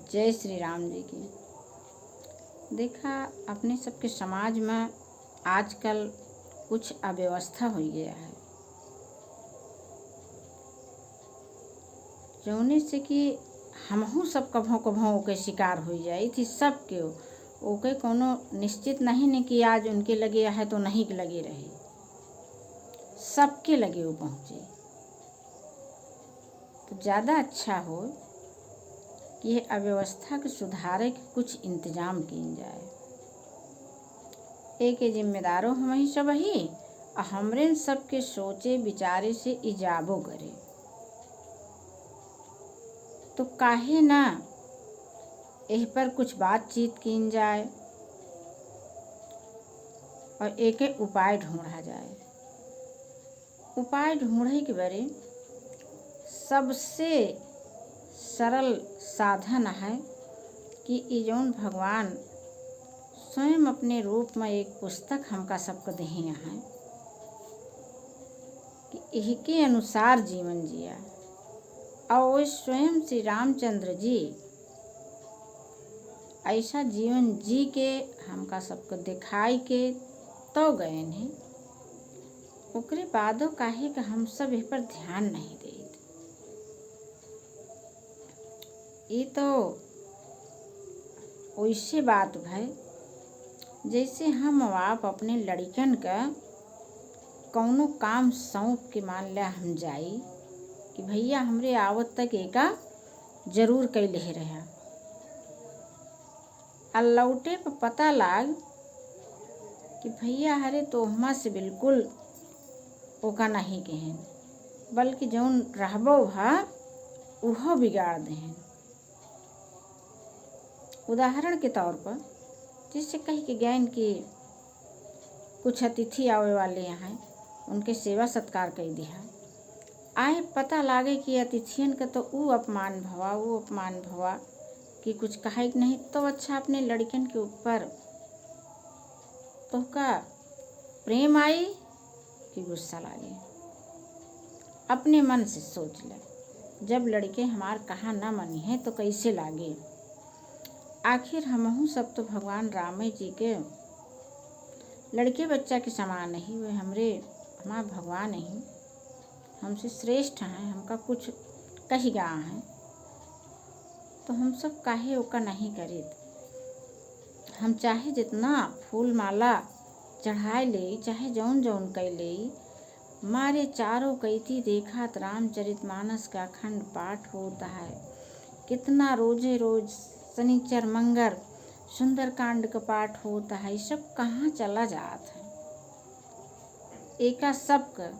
जय श्री राम जी की। देखा अपने सबके समाज में आजकल कुछ अव्यवस्था हो गया है, जौने से कि हमहू सब कभों कभों ओके शिकार हो जाई थी। सबके ओके कोनो निश्चित नहीं ने कि आज उनके लगे है तो नहीं लगे रहे, सबके लगे वो पहुँचे। तो ज़्यादा अच्छा हो कि ये अव्यवस्था के सुधारे के कुछ इंतजाम किया जाए। एक जिम्मेदारों हम ही सब ही हमरे सबके सोचे विचारे से इजाबो करे। तो काहे ना एह पर कुछ बातचीत की जाए और एक उपाय ढूंढा जाए। उपाय ढूंढे के बारे सबसे सरल साधन है कि ये जौन भगवान स्वयं अपने रूप में एक पुस्तक हमका सबको देहे हैं कि इसके अनुसार जीवन जिया। और स्वयं श्री रामचंद्र जी ऐसा जीवन जी के हमका सबको दिखाई के तो गए हैं। ओकरे बादो काहे कि हम सब इस पर ध्यान नहीं देते। ये तो वैसे बात भाई जैसे हम आप अपने लड़कन का कौनो काम सौंप के मान लिया हम जाई कि भैया हमरे आवत तक एका जरूर कैले रहा। लौटे पर पता लाग कि भैया हरे तो हमा से बिल्कुल ओका नहीं कहन, बल्कि जौन रहबो भा उहो बिगाड़ देहन। उदाहरण के तौर पर जिससे कही के गैन कि कुछ अतिथि आवे वाले यहाँ उनके सेवा सत्कार कर दिया। आए पता लागे कि अतिथियन का तो वो अपमान भवा कि कुछ कहे नहीं। तो अच्छा अपने लड़कन के ऊपर तो का प्रेम आई कि गुस्सा लागे। अपने मन से सोच ले, जब लड़के हमार कहा न मनी है तो कैसे लागे। आखिर हमहू सब तो भगवान राम जी के लड़के बच्चा के समान नहीं हुए। हमारा भगवान नहीं हमसे श्रेष्ठ हैं, हमका कुछ कही गा हैं। तो हम सब काहे ओका नहीं करे। हम चाहे जितना फूल माला चढ़ाए ले, चाहे जौन जौन कई ले, मारे चारों कैती देखा रामचरितमानस का अखंड पाठ होता है। कितना रोजे रोज शनिचर मंगर सुंदरकांड का पाठ होता है। ये सब कहाँ चला जात है। एका सब का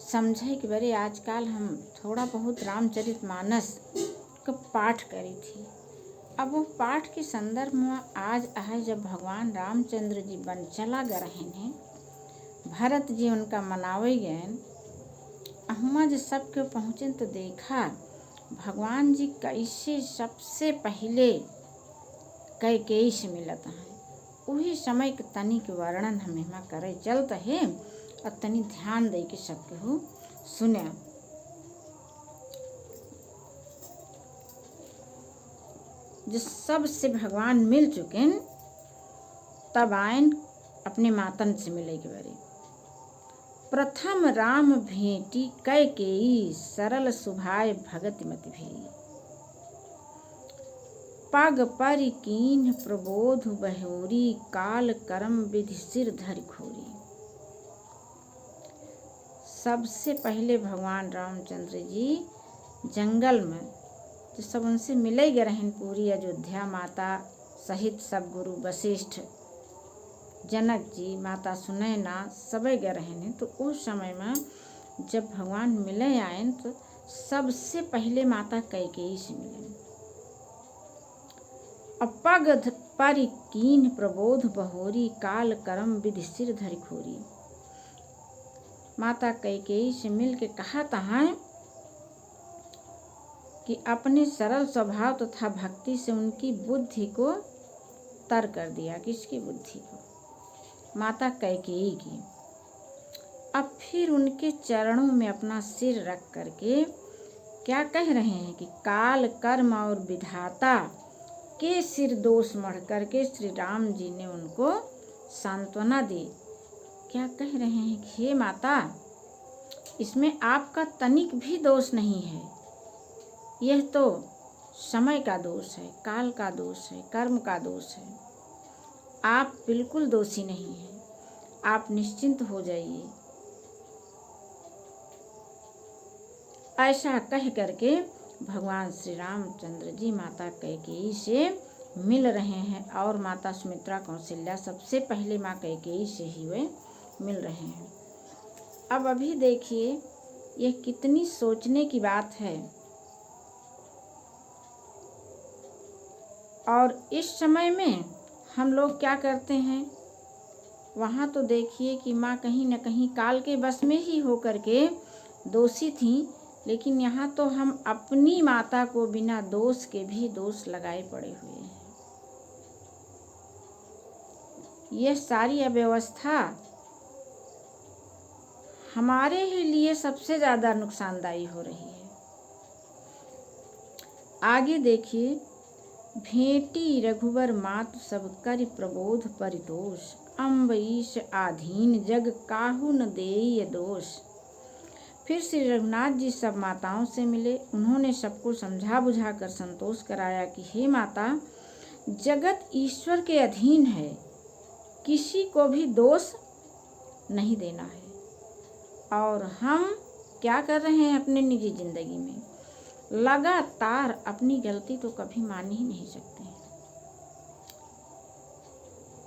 समझे कि बरे आजकल हम थोड़ा बहुत रामचरितमानस का पाठ करी थी। अब वो पाठ के संदर्भ में आज है जब भगवान रामचंद्र जी बन चला गए हैं, भरत जी उनका मनावे गए। अहुमा जो सबके पहुँचे तो देखा भगवान जी कैसे सबसे पहले कैकेयी से मिलत हैं। वही समय के तनी के वर्णन हम यहाँ करे चलते हैं और तनी ध्यान दे के सबके हो सुने। जो सबसे भगवान मिल चुके तब आयन अपने मातन से मिले के बारे। प्रथम राम भेंटी कैकेयी सरल सुभाय भगत मति भी। पग पर कीन्ह प्रबोध बहोरी काल करम विधि सिर धरि खोरी। सबसे पहले भगवान रामचंद्र जी जंगल में जो सब उनसे मिले गए रहन, पूरी अयोध्या माता सहित सब गुरु वशिष्ठ जनक जी माता सुनैना सबे गए रहन। तो उस समय में जब भगवान मिले आए तो सबसे पहले माता कैकेयी से मिले। पग पर कीन्ह प्रबोध बहोरी काल करम विधि सिर धरि खोरी। माता कैकेयी से मिल के कहा था कि अपने सरल स्वभाव तथा भक्ति से उनकी बुद्धि को तर कर दिया। किसकी बुद्धि को? माता कैकेयी की। अब फिर उनके चरणों में अपना सिर रख करके क्या कह रहे हैं कि काल कर्म और विधाता के सिर दोष मढ़ करके श्री राम जी ने उनको सांत्वना दी। क्या कह रहे हैं कि हे माता, इसमें आपका तनिक भी दोष नहीं है, यह तो समय का दोष है, काल का दोष है, कर्म का दोष है। आप बिल्कुल दोषी नहीं हैं, आप निश्चिंत हो जाइए। ऐसा कह करके भगवान श्री रामचंद्र जी माता कैकेयी से मिल रहे हैं और माता सुमित्रा कौशल्या सबसे पहले माँ कैकेयी से ही वे मिल रहे हैं। अब अभी देखिए यह कितनी सोचने की बात है। और इस समय में हम लोग क्या करते हैं, वहाँ तो देखिए कि माँ कहीं न कहीं काल के बस में ही होकर के दोषी थीं, लेकिन यहाँ तो हम अपनी माता को बिना दोष के भी दोष लगाए पड़े हुए हैं। यह सारी अव्यवस्था हमारे ही लिए सबसे ज़्यादा नुकसानदायी हो रही है। आगे देखिए, भेंटी रघुवर मातु सब कर प्रबोध परितोष, अम्बरीश आधीन जग काहू न देय दोष। फिर श्री रघुनाथ जी सब माताओं से मिले। उन्होंने सबको समझा बुझा कर संतोष कराया कि हे माता, जगत ईश्वर के अधीन है, किसी को भी दोष नहीं देना है। और हम क्या कर रहे हैं अपने निजी जिंदगी में, लगातार अपनी गलती तो कभी मान ही नहीं सकते।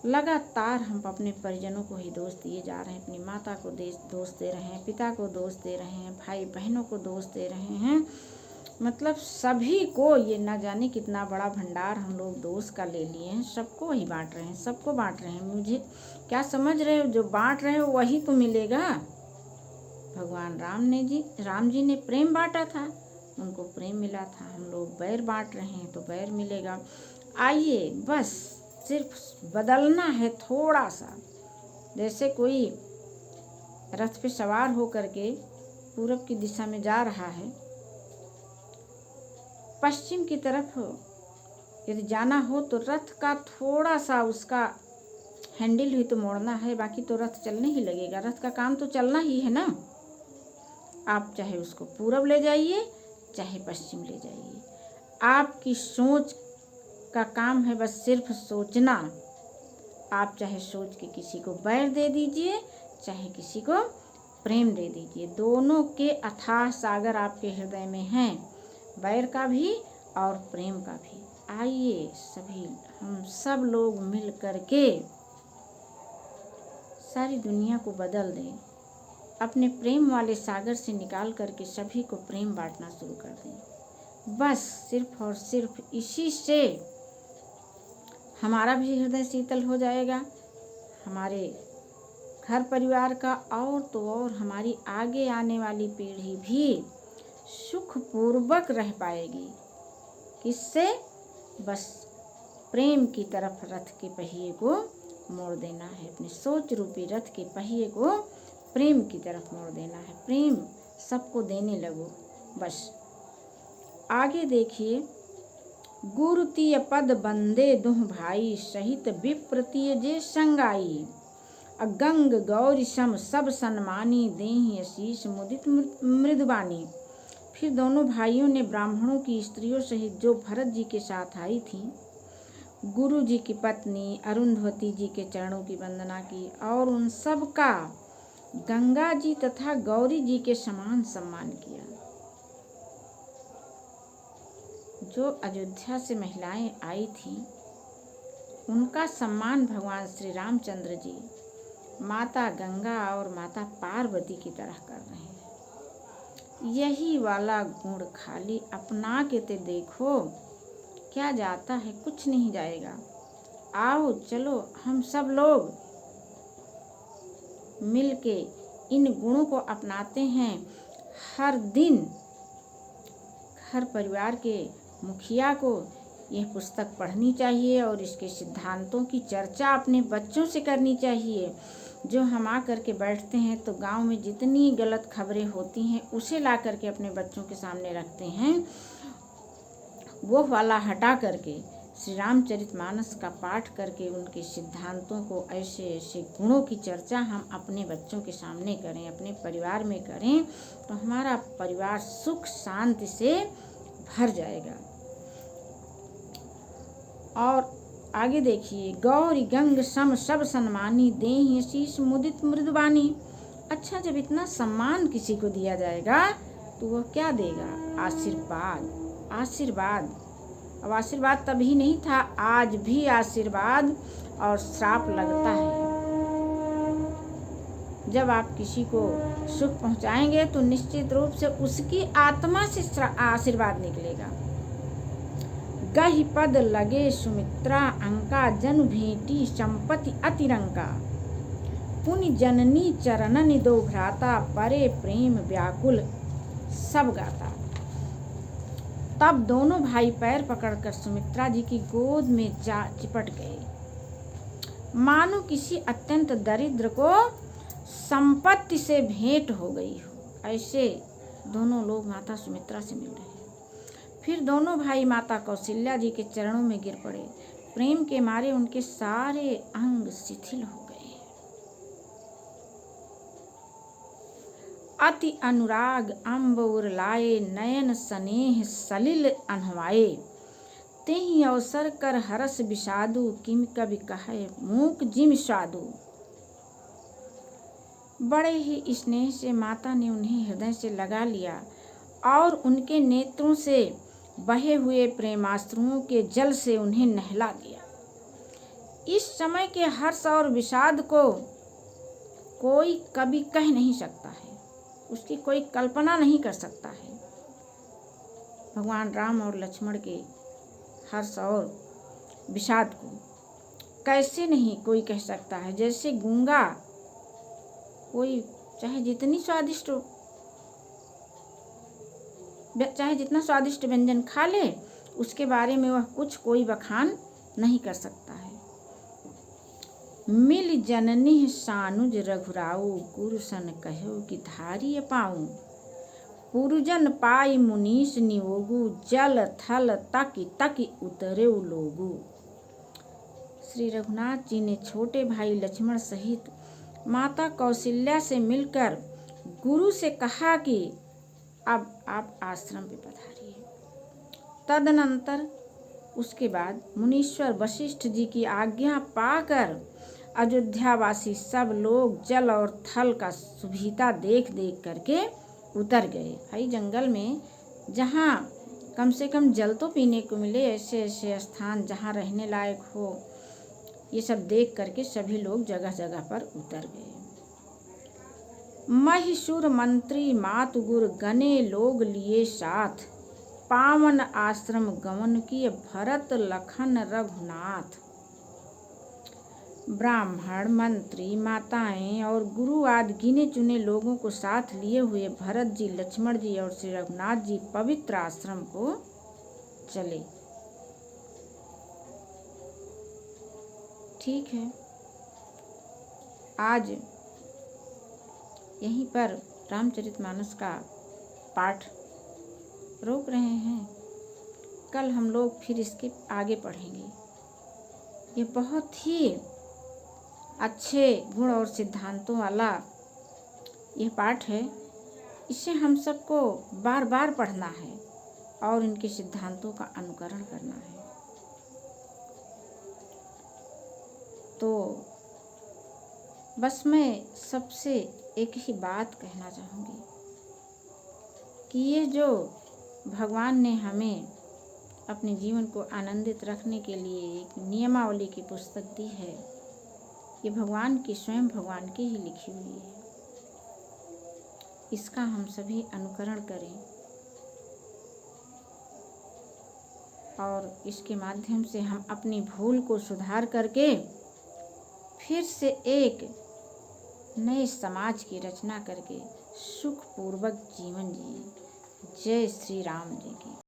लगातार हम अपने परिजनों को ही दोष दिए जा रहे हैं, अपनी माता को दोष दे रहे हैं, पिता को दोष दे रहे हैं, भाई बहनों को दोष दे रहे हैं। मतलब सभी को, ये ना जाने कितना बड़ा भंडार हम लोग दोष का ले लिए हैं, सबको वही बांट रहे हैं, सबको बांट रहे हैं। मुझे क्या समझ रहे हो, जो बांट रहे हो वही तो मिलेगा। भगवान राम जी ने प्रेम बांटा था, उनको प्रेम मिला था। हम लोग बैर बांट रहे हैं तो बैर मिलेगा। आइए, बस सिर्फ बदलना है थोड़ा सा। जैसे कोई रथ पे सवार हो करके पूरब की दिशा में जा रहा है, पश्चिम की तरफ यदि जाना हो तो रथ का थोड़ा सा उसका हैंडल ही तो मोड़ना है, बाकी तो रथ चलने ही लगेगा। रथ का काम तो चलना ही है ना। आप चाहे उसको पूरब ले जाइए, चाहे पश्चिम ले जाइए, आपकी सोच का काम है बस सिर्फ सोचना। आप चाहे सोच के किसी को बैर दे दीजिए, चाहे किसी को प्रेम दे दीजिए, दोनों के अथाह सागर आपके हृदय में हैं, बैर का भी और प्रेम का भी। आइए सभी हम सब लोग मिल करके सारी दुनिया को बदल दें, अपने प्रेम वाले सागर से निकाल करके सभी को प्रेम बांटना शुरू कर दें। बस सिर्फ और सिर्फ इसी से हमारा भी हृदय शीतल हो जाएगा, हमारे घर परिवार का, और तो और हमारी आगे आने वाली पीढ़ी भी सुखपूर्वक रह पाएगी। किससे? बस प्रेम की तरफ रथ के पहिए को मोड़ देना है, अपने सोच रूपी रथ के पहिए को प्रेम की तरफ मोड़ देना है। प्रेम सबको देने लगो बस। आगे देखिए, गुरुतीय पद बंदे दुह भाई, सहित विप्रतीय जे संगाई, गंग गौरी सम सब सन्मानी, देहि आशीष मुदित मृदुबानी। फिर दोनों भाइयों ने ब्राह्मणों की स्त्रियों सहित जो भरत जी के साथ आई थी, गुरु जी की पत्नी अरुंधवती जी के चरणों की वंदना की और उन सब का गंगा जी तथा गौरी जी के समान सम्मान किया। जो अयोध्या से महिलाएं आई थीं, उनका सम्मान भगवान श्री रामचंद्र जी माता गंगा और माता पार्वती की तरह कर रहे हैं। यही वाला गुण खाली अपना के ते देखो, क्या जाता है, कुछ नहीं जाएगा। आओ चलो हम सब लोग मिलके इन गुणों को अपनाते हैं। हर दिन हर परिवार के मुखिया को यह पुस्तक पढ़नी चाहिए और इसके सिद्धांतों की चर्चा अपने बच्चों से करनी चाहिए। जो हम आ करके बैठते हैं तो गांव में जितनी गलत खबरें होती हैं उसे ला करके अपने बच्चों के सामने रखते हैं, वो वाला हटा करके श्री रामचरितमानस का पाठ करके उनके सिद्धांतों को, ऐसे ऐसे गुणों की चर्चा हम अपने बच्चों के सामने करें, अपने परिवार में करें, तो हमारा परिवार सुख शांति से भर जाएगा। और आगे देखिए, गौरी गंग सम सब सन्मानी देहि शीश मुदित मृदुबानी। अच्छा, जब इतना सम्मान किसी को दिया जाएगा तो वह क्या देगा? आशीर्वाद। आशीर्वाद, अब आशीर्वाद तभी नहीं था, आज भी आशीर्वाद और श्राप लगता है। जब आप किसी को सुख पहुंचाएंगे तो निश्चित रूप से उसकी आत्मा से आशीर्वाद निकलेगा। गहि पद लगे सुमित्रा अंका, जन भेटी संपत्ति अतिरंका। पुनि जननी चरणनि दो भ्राता, परे प्रेम व्याकुल सब गाता। तब दोनों भाई पैर पकड़कर सुमित्रा जी की गोद में जा चिपट गए, मानो किसी अत्यंत दरिद्र को संपत्ति से भेंट हो गई हो। ऐसे दोनों लोग माता सुमित्रा से मिल रहे हैं। फिर दोनों भाई माता कौशल्या जी के चरणों में गिर पड़े। प्रेम के मारे उनके सारे अंग शिथिल हो गए। अति अनुराग अम्बोर लाए, नयन स्नेह सलिल अनहवाए। तेहि अवसर कर हरस विषादु, किम कवि कहे मूक जिम साधु। बड़े ही स्नेह से माता ने उन्हें हृदय से लगा लिया और उनके नेत्रों से बहे हुए प्रेमाश्रुओं के जल से उन्हें नहला दिया। इस समय के हर्ष और विषाद को कोई कभी कह नहीं सकता है, उसकी कोई कल्पना नहीं कर सकता है। भगवान राम और लक्ष्मण के हर्ष और विषाद को कैसे नहीं कोई कह सकता है। जैसे गूंगा कोई चाहे जितना स्वादिष्ट व्यंजन खा ले, उसके बारे में वह कुछ कोई बखान नहीं कर सकता है। मिल जननी सानुज रघुराऊ, गुरु सन कहो कि धारी पाऊं। पुरुजन पाई मुनीष नियोगु, जल थल तकी तकी उतरे लोगु। श्री रघुनाथ जी ने छोटे भाई लक्ष्मण सहित माता कौशल्या से मिलकर गुरु से कहा कि अब आप आश्रम पे पधारिए। तदनंतर उसके बाद मुनीश्वर वशिष्ठ जी की आज्ञा पाकर अयोध्यावासी सब लोग जल और थल का सुविधा देख देख करके उतर गए। भाई जंगल में जहाँ कम से कम जल तो पीने को मिले, ऐसे ऐसे स्थान जहाँ रहने लायक हो, ये सब देख करके सभी लोग जगह जगह पर उतर गए। महिषुर मंत्री मातु गुर गने लोग लिए साथ, पावन आश्रम गमन किए भरत लखन रघुनाथ। ब्राह्मण मंत्री माताएं और गुरु आदि गिने चुने लोगों को साथ लिए हुए भरत जी, लक्ष्मण जी और श्री रघुनाथ जी पवित्र आश्रम को चले। ठीक है, आज यहीं पर रामचरितमानस का पाठ रोक रहे हैं। कल हम लोग फिर इसके आगे पढ़ेंगे। ये बहुत ही अच्छे गुण और सिद्धांतों वाला यह पाठ है। इसे हम सबको बार बार पढ़ना है और इनके सिद्धांतों का अनुकरण करना है। तो बस मैं सबसे एक ही बात कहना चाहूँगी कि ये जो भगवान ने हमें अपने जीवन को आनंदित रखने के लिए एक नियमावली की पुस्तक दी है, ये भगवान की, स्वयं भगवान की ही लिखी हुई है। इसका हम सभी अनुकरण करें और इसके माध्यम से हम अपनी भूल को सुधार करके फिर से एक नए समाज की रचना करके सुखपूर्वक जीवन जिए। जय श्री राम जी की।